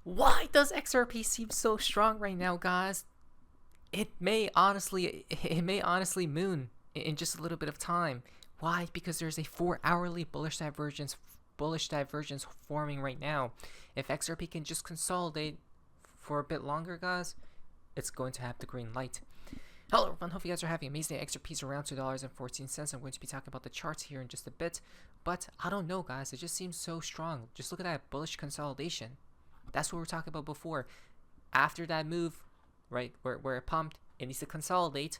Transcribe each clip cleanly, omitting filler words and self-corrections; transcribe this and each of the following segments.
Why does XRP seem so strong right now, guys? It may honestly moon in just a little bit of time. Why? Because there's a 4-hourly bullish divergence forming right now. If XRP can just consolidate for a bit longer, guys, it's going to have the green light. Hello everyone, hope you guys are having an amazing day. XRP is around $2.14. I'm going to be talking about the charts here in just a bit, but I don't know, guys, it just seems so strong. Just look at that bullish consolidation. That's what we were talking about before. After that move, right, where it pumped, it needs to consolidate,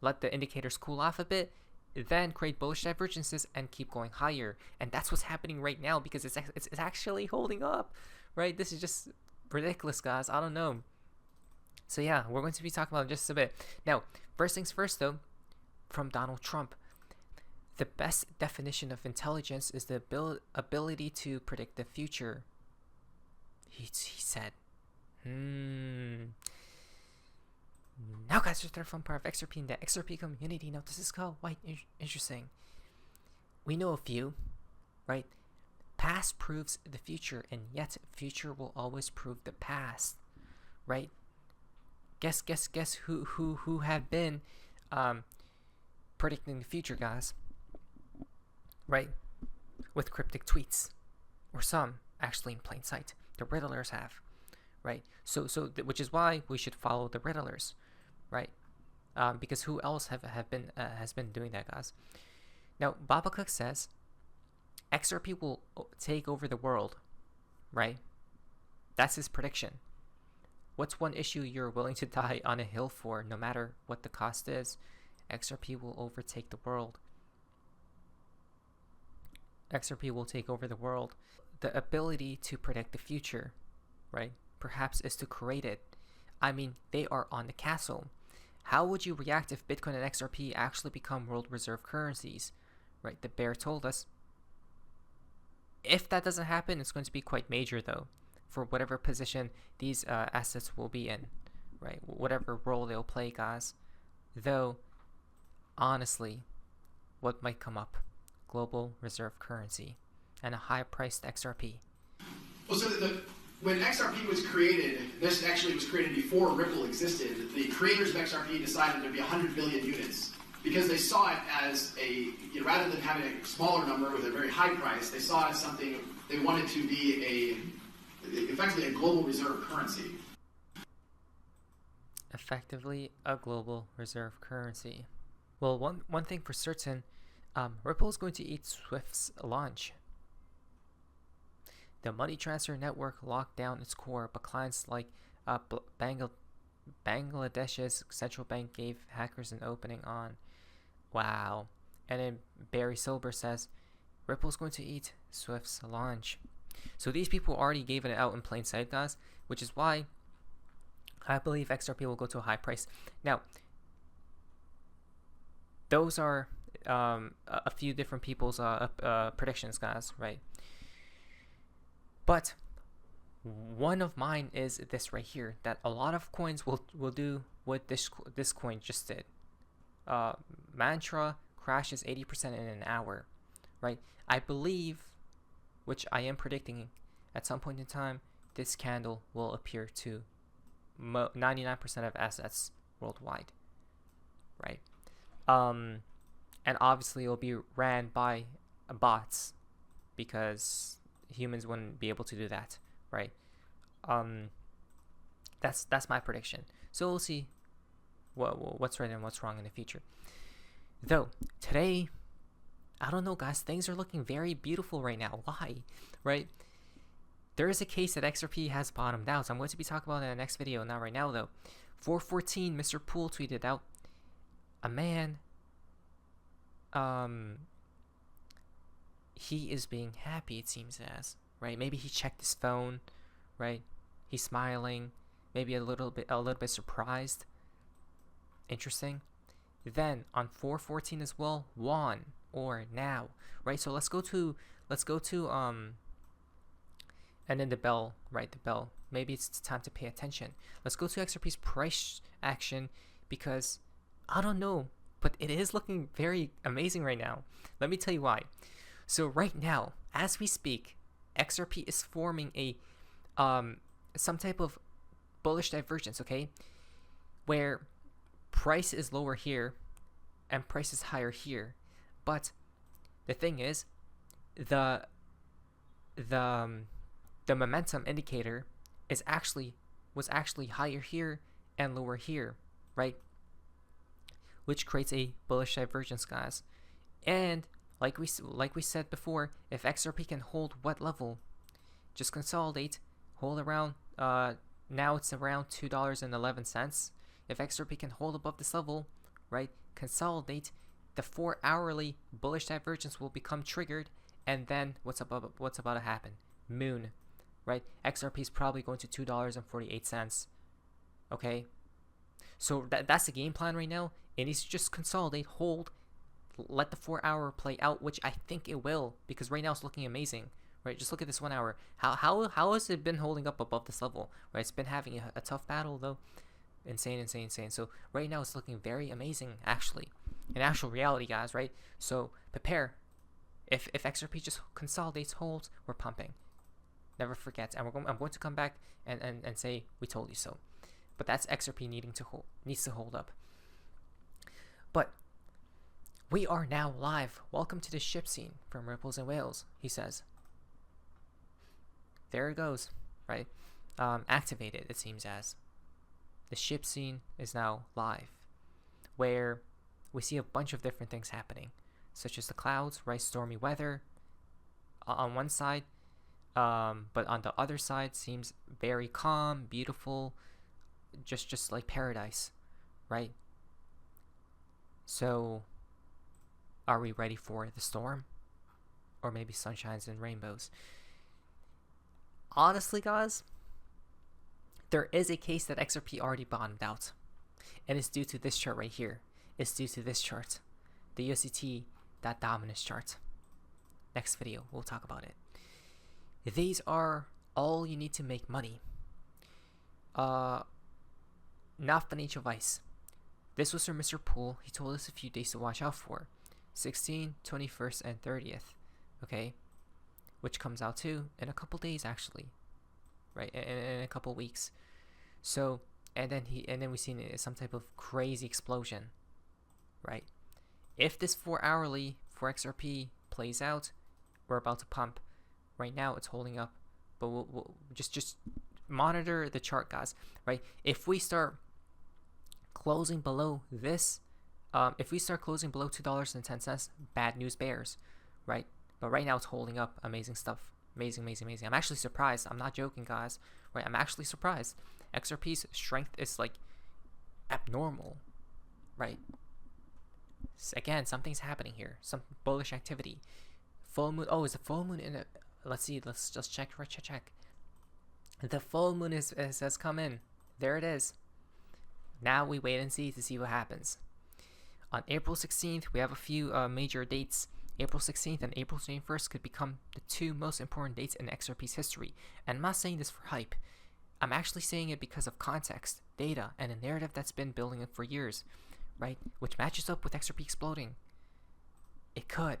let the indicators cool off a bit, then create bullish divergences and keep going higher. And that's what's happening right now because it's actually holding up, right? This is just ridiculous, guys. I don't know. So yeah, we're going to be talking about it just a bit. Now, first things first though, from Donald Trump. The best definition of intelligence is the ability to predict the future. He said. Now guys, there's the fun part of XRP in the XRP community. Now this is quite interesting. We know a few, right? Past proves the future, and yet future will always prove the past, right? Guess who have been predicting the future, guys? Right? With cryptic tweets, or some actually in plain sight. The riddlers have, right? So which is why we should follow the riddlers, right? Because who else has been doing that, guys? Now Baba Cook says XRP will take over the world, right? That's his prediction. What's one issue you're willing to die on a hill for, no matter what the cost is? XRP will overtake the world. XRP will take over the world. The ability to predict the future, right? Perhaps is to create it. I mean, they are on the castle. How would you react if Bitcoin and XRP actually become world reserve currencies? Right? The bear told us. If that doesn't happen, it's going to be quite major though, for whatever position these assets will be in, right? Whatever role they'll play, guys. Though, honestly, what might come up? Global reserve currency and a high-priced XRP. Well, so when XRP was created, this actually was created before Ripple existed. The creators of XRP decided there'd be 100 billion units because they saw it as rather than having a smaller number with a very high price, they saw it as something they wanted to be effectively a global reserve currency. Effectively a global reserve currency. Well, one thing for certain, Ripple is going to eat Swift's launch. The money transfer network locked down its core, but clients like Bangladesh's central bank gave hackers an opening on. Wow. And then Barry Silber says Ripple's going to eat Swift's launch. So these people already gave it out in plain sight, guys, which is why I believe XRP will go to a high price. Now, those are a few different people's predictions, guys, right? But one of mine is this right here, that a lot of coins will do what this coin just did. Mantra crashes 80% in an hour, right? I believe, which I am predicting at some point in time, this candle will appear to 99% of assets worldwide, right? And obviously it will be ran by bots because humans wouldn't be able to do that, right? That's my prediction. So we'll see what's right and what's wrong in the future. Though today, I don't know, guys, things are looking very beautiful right now. Why? Right? There is a case that XRP has bottomed out, so I'm going to be talking about it in the next video, not right now though. 414, Mr. Poole tweeted out, a man, he is being happy, it seems as, right? Maybe he checked his phone, right? He's smiling, maybe a little bit surprised. Interesting. Then on 414 as well, won or now, right? So let's go to and then the bell, right? The bell. Maybe it's time to pay attention. Let's go to XRP's price action because I don't know, but it is looking very amazing right now. Let me tell you why. So right now, as we speak, XRP is forming a some type of bullish divergence, okay, where price is lower here and price is higher here, but the thing is, the momentum indicator was actually higher here and lower here, right? Which creates a bullish divergence, guys. And like we said before, if XRP can hold what level, just consolidate, hold around. Now it's around $2.11. If XRP can hold above this level, right, consolidate, the 4-hourly bullish divergence will become triggered, and then what's about to happen? Moon, right? XRP is probably going to $2.48. Okay, so that's the game plan right now. It needs to just consolidate, hold, let the 4-hour play out, which I think it will, because right now it's looking amazing. Right, just look at this 1 hour. How has it been holding up above this level? Right, it's been having a tough battle though. Insane. So right now it's looking very amazing, actually, in actual reality, guys. Right, so prepare. If XRP just consolidates, holds, we're pumping. Never forget, and I'm going to come back and say we told you so. But that's XRP needs to hold up. But we are now live. Welcome to the ship scene from Ripples and Whales, he says. There it goes, right? Activated, it seems as. The ship scene is now live, where we see a bunch of different things happening, such as the clouds, right? Stormy weather on one side, but on the other side seems very calm, beautiful, just like paradise, right? So, are we ready for the storm? Or maybe sunshines and rainbows? Honestly, guys, there is a case that XRP already bottomed out, and it's due to this chart right here. It's due to this chart, the USDT, that dominance chart. Next video, we'll talk about it. These are all you need to make money. Not financial advice. This was from Mr. Poole. He told us a few days to watch out for. 16th, 21st, and 30th. Okay? Which comes out too in a couple days, actually, right? In a couple weeks. So, and then we seen some type of crazy explosion, right? If this 4-hourly for XRP plays out, we're about to pump. Right now, it's holding up, but we'll just monitor the chart, guys. Right? If we start closing below this, if we start closing below $2.10, bad news bears, right? But right now it's holding up. Amazing stuff. Amazing. I'm actually surprised. I'm not joking, guys. Right? I'm actually surprised. XRP's strength is like abnormal. Right? Again, something's happening here. Some bullish activity. Full moon. Oh, is the full moon in a... Let's see. Let's just check. Check. The full moon has come in. There it is. Now we wait and see to see what happens. On April 16th, we have a few major dates. April 16th and April 21st could become the two most important dates in XRP's history. And I'm not saying this for hype. I'm actually saying it because of context, data, and a narrative that's been building up for years, right? Which matches up with XRP exploding. It could.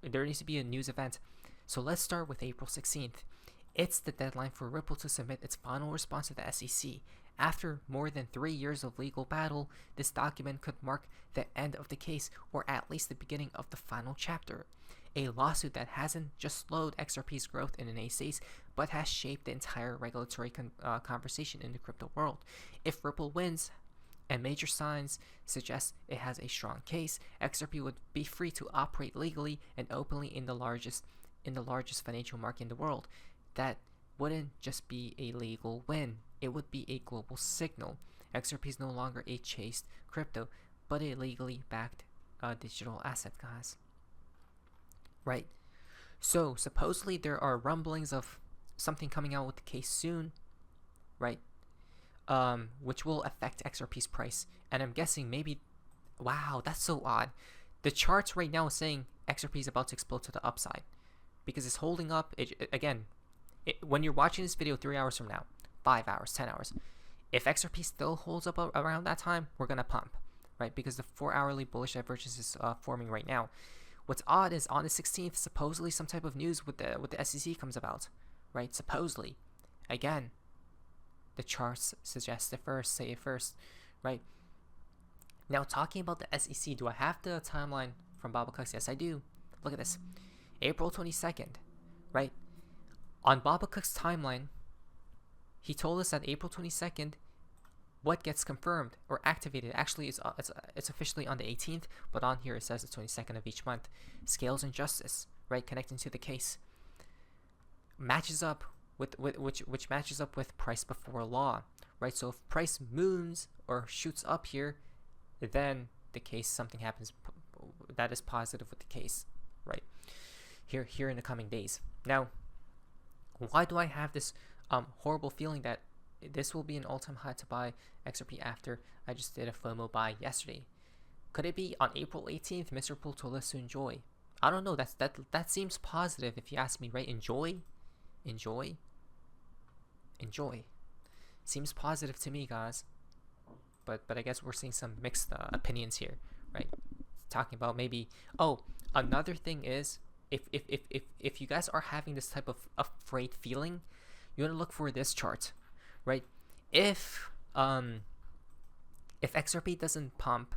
There needs to be a news event. So let's start with April 16th. It's the deadline for Ripple to submit its final response to the SEC. After more than 3 years of legal battle, this document could mark the end of the case, or at least the beginning of the final chapter. A lawsuit that hasn't just slowed XRP's growth in the United States, but has shaped the entire regulatory conversation in the crypto world. If Ripple wins, and major signs suggest it has a strong case, XRP would be free to operate legally and openly in the largest financial market in the world. That wouldn't just be a legal win. It would be a global signal. XRP is no longer a chased crypto, but a legally backed digital asset, guys. Right? So, supposedly there are rumblings of something coming out with the case soon, right? Which will affect XRP's price. And I'm guessing maybe... Wow, that's so odd. The charts right now is saying XRP is about to explode to the upside. Because it's holding up... when you're watching this video 3 hours from now, 5 hours, 10 hours, if XRP still holds up around that time, we're going to pump, right? Because the 4-hourly bullish divergence is forming right now. What's odd is on the 16th, supposedly some type of news with the SEC comes about, right? Supposedly. Again, the charts suggest it first, say it first, right? Now, talking about the SEC, do I have the timeline from Bob Cook's? Yes, I do. Look at this. April 22nd, right? On Bob Cook's timeline, he told us that April 22nd, what gets confirmed or activated. Actually, it's officially on the 18th, but on here it says the 22nd of each month. Scales and justice, right? Connecting to the case. Matches up with which matches up with price before law, right? So if price moons or shoots up here, then the case, something happens that is positive with the case, right? Here in the coming days. Now, why do I have this horrible feeling that this will be an all-time high to buy XRP after I just did a FOMO buy yesterday? Could it be on April 18th, Mr. Poole told us to enjoy? I don't know. That seems positive if you ask me, right? Enjoy. Seems positive to me, guys. But I guess we're seeing some mixed opinions here, right? Talking about maybe. Oh, another thing is, if you guys are having this type of afraid feeling, you want to look for this chart, right? If XRP doesn't pump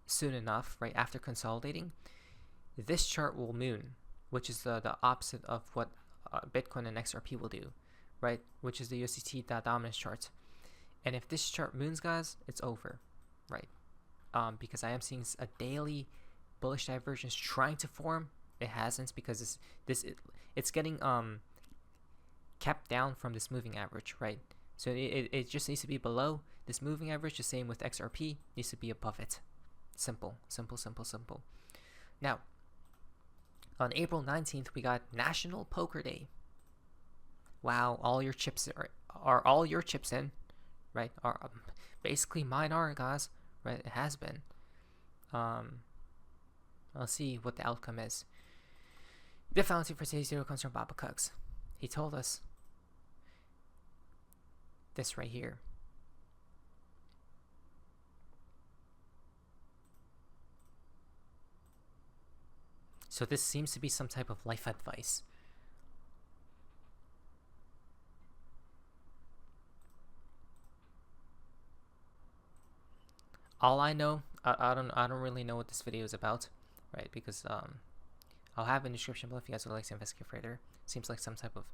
soon enough, right, after consolidating, this chart will moon, which is the opposite of what Bitcoin and XRP will do, right? Which is the USDT dominance chart. And if this chart moons, guys, it's over, right? Because I am seeing a daily bullish divergence trying to form. It hasn't, because it's getting kept down from this moving average, right? So it just needs to be below this moving average. The same with XRP, needs to be above it. Simple. Now, on April 19th, we got National Poker Day. Wow, all your chips are all your chips in, right? Are basically mine are, guys, right? It has been. Let's see what the outcome is. The fountain for today's video comes from Bob Cooks. He told us this right here. So this seems to be some type of life advice. All I know, I don't really know what this video is about, right? Because I'll have in the description below if you guys would like to investigate further. Seems like some type of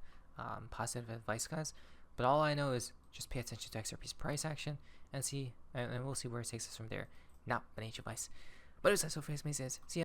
positive advice, guys. But all I know is just pay attention to XRP's price action and we'll see where it takes us from there. Not financial advice. But it was so for me, see ya.